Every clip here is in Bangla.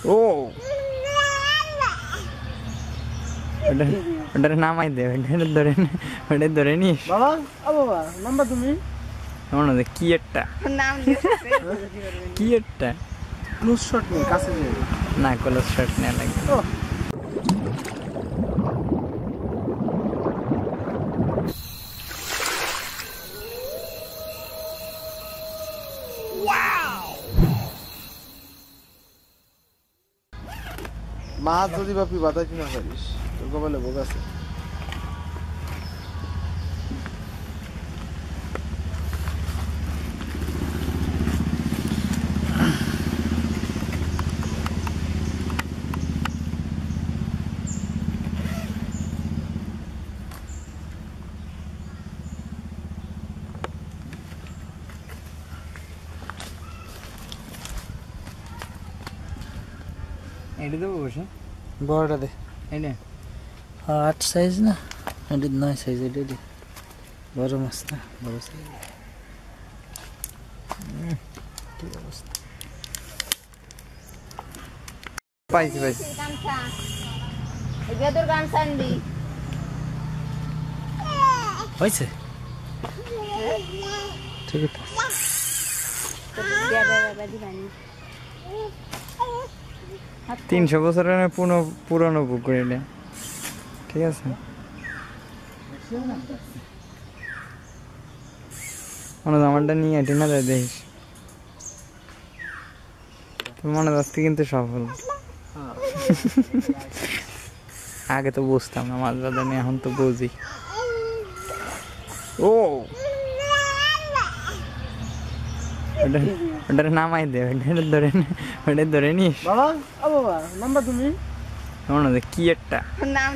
ও ওটার নামাই দে, ওটা ধরে নিস বাবা। বাবা নাম্বার তুমি মনে হয় কি একটা নাম কি একটা ক্লোজ শট নেই, কাছে যাবে না, ক্লোজ শট নেওয়া লাগবে। মাছ যদি বাপি বাধা কিনা পারিস তোর কপালে ভোগ আছে। এটা দেবো বসে বড়টা দে। এটা 8 সাইজ না, এটা 9 সাইজ। এটা দে, বড় মাছ না, বড় সাইজ। কি অবস্থা পাইছি হয়েছে। ঠিক আছে 300 বছরের পুরনো পুকুর এটা, ঠিক আছে। মনে আমারটা নিয়ে এটি না দেয় দেখিস, মনে আজকে কিন্তু সফল। আগে তো বুঝতাম না মাছ বাজার নিয়ে, এখন তো বুঝি। ও ওটার নামাই দে, ওটা ধরে নিস বাবা। বাবা নাম্বার তুমি মনে হয় কি একটা নাম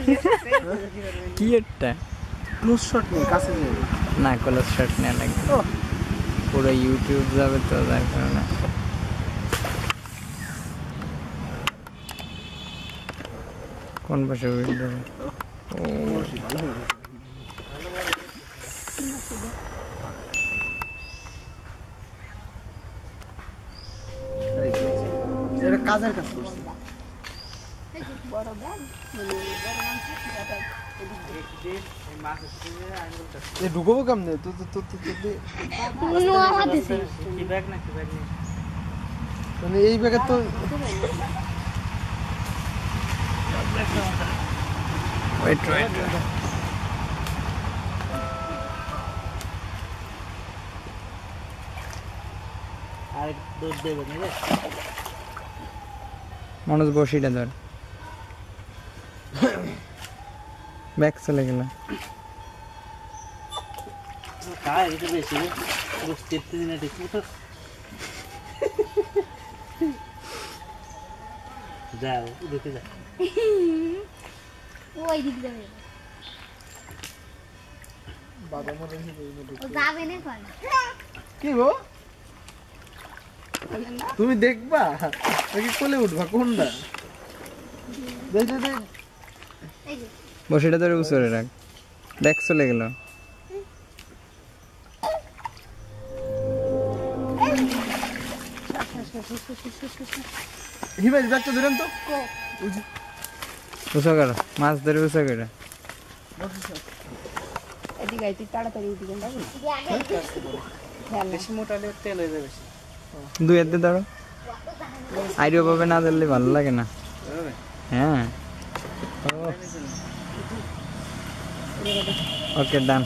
কি একটা ক্লোজ শট নেই, কাছে যাবে না, ক্লোজ শট নেওয়া লাগবে। পুরো ইউটিউব যাবে তো, যার কারণে। কোন পাশে উঠবে? এটা কাজের কাজ করছে। ঢুকবো কেমনে? মানে এই ব্যাগে তো মনোজ বসিটা ধর, ব্যাগ চলে গেল। কি গো তুমি দেখবা নাকি কোলে উঠবা কোনটা? বসিটা ধরে উচরে রাখ, ব্যাগ চলে গেল। হিমাই ব্যাগটা ধরেন তো, উঁচা কর, মাছ ধরে উঁচা করে। দুই হাতে ধরো, আইডিয়া পাবে না ধরলে ভালো লাগে না। হ্যাঁ ওকে ডান।